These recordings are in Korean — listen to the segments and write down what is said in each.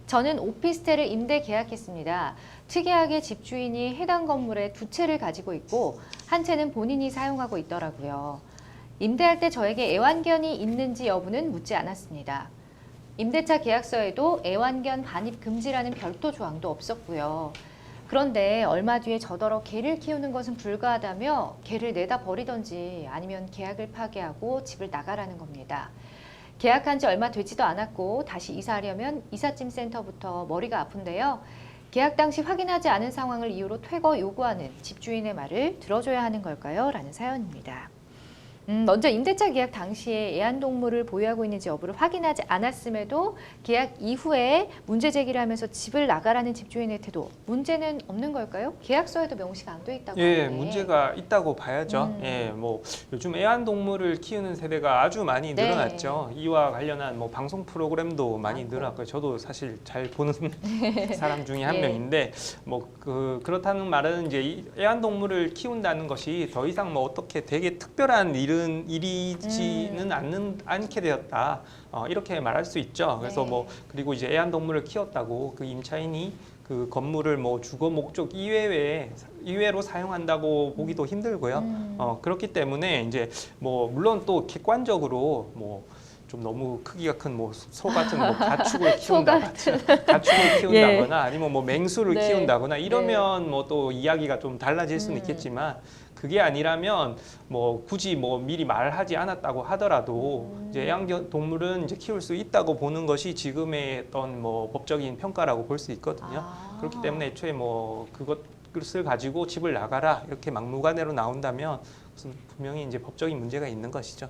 저는 오피스텔을 임대 계약했습니다. 특이하게 집주인이 해당 건물에 두 채를 가지고 있고 한 채는 본인이 사용하고 있더라고요. 임대할 때 저에게 애완견이 있는지 여부는 묻지 않았습니다. 임대차 계약서에도 애완견 반입 금지라는 별도 조항도 없었고요. 그런데 얼마 뒤에 저더러 개를 키우는 것은 불가하다며 개를 내다 버리던지 아니면 계약을 파기하고 집을 나가라는 겁니다. 계약한 지 얼마 되지도 않았고 다시 이사하려면 이삿짐 센터부터 머리가 아픈데요. 계약 당시 확인하지 않은 상황을 이유로 퇴거 요구하는 집주인의 말을 들어줘야 하는 걸까요? 라는 사연입니다. 먼저 임대차 계약 당시에 애완동물을 보유하고 있는지 여부를 확인하지 않았음에도 계약 이후에 문제 제기를 하면서 집을 나가라는 집주인의 태도, 문제는 없는 걸까요? 계약서에도 명시가 안 돼 있다고 예, 하는데. 문제가 있다고 봐야죠. 예, 뭐 요즘 애완동물을 키우는 세대가 아주 많이 네. 늘어났죠. 이와 관련한 뭐 방송 프로그램도 많이 많고. 늘어났고요. 저도 사실 잘 보는 사람 중에 한 예. 명인데 뭐 그렇다는 말은 이제 이 애완동물을 키운다는 것이 더 이상 뭐 어떻게 되게 특별한 일이지는 않게 되었다. 이렇게 말할 수 있죠. 그래서 네. 뭐 그리고 이제 애완동물을 키웠다고 그 임차인이 그 건물을 뭐 주거 목적 이외로 사용한다고 보기도 힘들고요. 그렇기 때문에 이제 뭐 물론 또 객관적으로 뭐 좀 너무 크기가 큰 뭐 소 같은 뭐 가축을 키운다거나 아니면 뭐 맹수를 네. 키운다거나 이러면 뭐 또 이야기가 좀 달라질 수는 있겠지만 그게 아니라면 뭐 굳이 뭐 미리 말하지 않았다고 하더라도 이제 애완동물은 이제 키울 수 있다고 보는 것이 지금의 어떤 뭐 법적인 평가라고 볼 수 있거든요. 그렇기 때문에 애초에 뭐 그것을 가지고 집을 나가라 이렇게 막무가내로 나온다면 분명히 이제 법적인 문제가 있는 것이죠.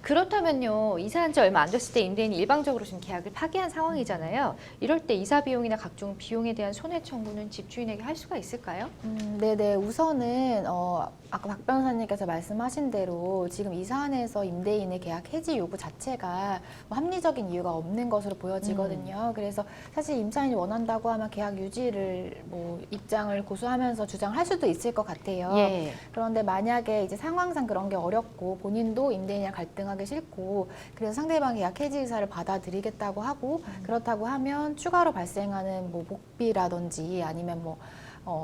그렇다면요. 이사한 지 얼마 안 됐을 때 임대인이 일방적으로 지금 계약을 파기한 상황이잖아요. 이럴 때 이사 비용이나 각종 비용에 대한 손해 청구는 집주인에게 할 수가 있을까요? 네네. 우선은 아까 박 변호사님께서 말씀하신 대로 지금 이사안에서 임대인의 계약 해지 요구 자체가 뭐 합리적인 이유가 없는 것으로 보여지거든요. 그래서 사실 임차인이 원한다고 하면 계약 유지를 뭐 입장을 고수하면서 주장할 수도 있을 것 같아요. 예. 그런데 만약에 이제 상황상 그런 게 어렵고 본인도 임대인이랑 갈등하기 싫고 그래서 상대방의 계약 해지 의사를 받아들이겠다고 하고 그렇다고 하면 추가로 발생하는 뭐 목비라든지 아니면 뭐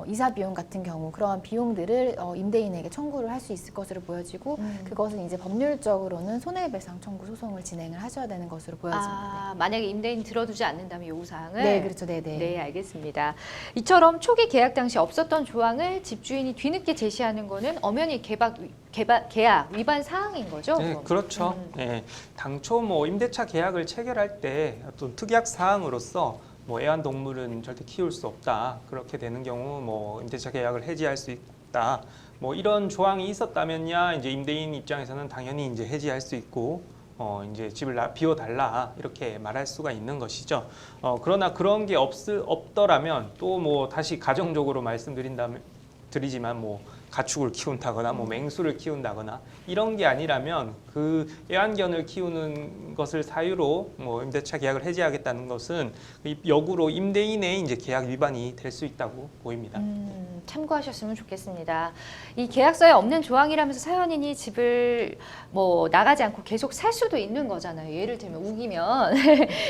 이사 비용 같은 경우 그러한 비용들을 임대인에게 청구를 할 수 있을 것으로 보여지고 그것은 이제 법률적으로는 손해배상 청구 소송을 진행을 하셔야 되는 것으로 보여집니다. 만약에 임대인이 들어두지 않는다면 요구사항을? 네, 그렇죠. 네네. 네, 알겠습니다. 이처럼 초기 계약 당시 없었던 조항을 집주인이 뒤늦게 제시하는 거는 엄연히 계약 위반 사항인 거죠? 네, 그렇죠. 네, 당초 뭐 임대차 계약을 체결할 때 어떤 특약 사항으로서 뭐 애완동물은 절대 키울 수 없다. 그렇게 되는 경우 뭐 임대차 계약을 해지할 수 있다. 뭐 이런 조항이 있었다면야 이제 임대인 입장에서는 당연히 이제 해지할 수 있고 이제 집을 비워달라 이렇게 말할 수가 있는 것이죠. 그러나 그런 게 없더라면 또 뭐 다시 가정적으로 드리지만 뭐 가축을 키운다거나 뭐 맹수를 키운다거나 이런 게 아니라면 그 애완견을 키우는 것을 사유로 뭐 임대차 계약을 해지하겠다는 것은 역으로 임대인의 이제 계약 위반이 될 수 있다고 보입니다. 참고하셨으면 좋겠습니다. 이 계약서에 없는 조항이라면서 사연인이 집을 뭐 나가지 않고 계속 살 수도 있는 거잖아요. 예를 들면 우기면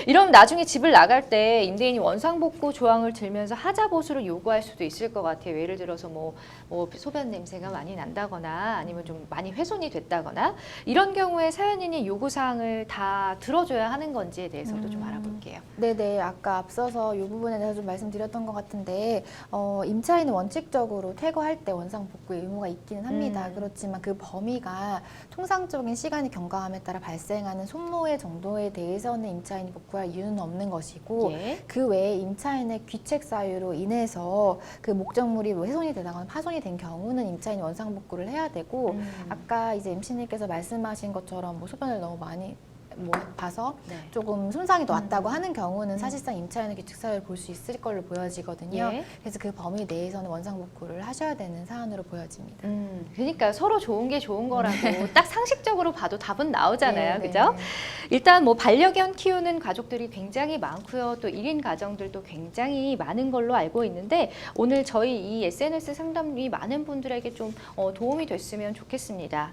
이러면 나중에 집을 나갈 때 임대인이 원상복구 조항을 들면서 하자 보수를 요구할 수도 있을 것 같아요. 예를 들어서 뭐 소변 냄새가 많이 난다거나 아니면 좀 많이 훼손이 됐다거나 이런 경우에 사연인이 요구사항을 다 들어줘야 하는 건지에 대해서도 좀 알아볼게요. 네네. 아까 앞서서 이 부분에 대해서 좀 말씀드렸던 것 같은데 임차인은 원칙적으로 퇴거할 때 원상복구의 의무가 있기는 합니다. 그렇지만 그 범위가 통상적인 시간이 경과함에 따라 발생하는 손모의 정도에 대해서는 임차인이 복구할 이유는 없는 것이고 예. 그 외에 임차인의 귀책 사유로 인해서 그 목적물이 뭐 훼손이 되거나 파손이 된 경우는 임차인이 원상복구를 해야 되고 아까 이제 MC님께서 말씀하신 것처럼 뭐 소변을 너무 많이 뭐 봐서 네. 조금 손상이 왔다고 하는 경우는 사실상 임차인의 규칙 사유를 볼 수 있을 걸로 보여지거든요. 예. 그래서 그 범위 내에서는 원상복구를 하셔야 되는 사안으로 보여집니다. 그러니까 서로 좋은 게 좋은 거라고 딱 상식적으로 봐도 답은 나오잖아요. 네, 그죠? 네. 일단 뭐 반려견 키우는 가족들이 굉장히 많고요. 또 1인 가정들도 굉장히 많은 걸로 알고 있는데 오늘 저희 이 SNS 상담이 많은 분들에게 좀 도움이 됐으면 좋겠습니다.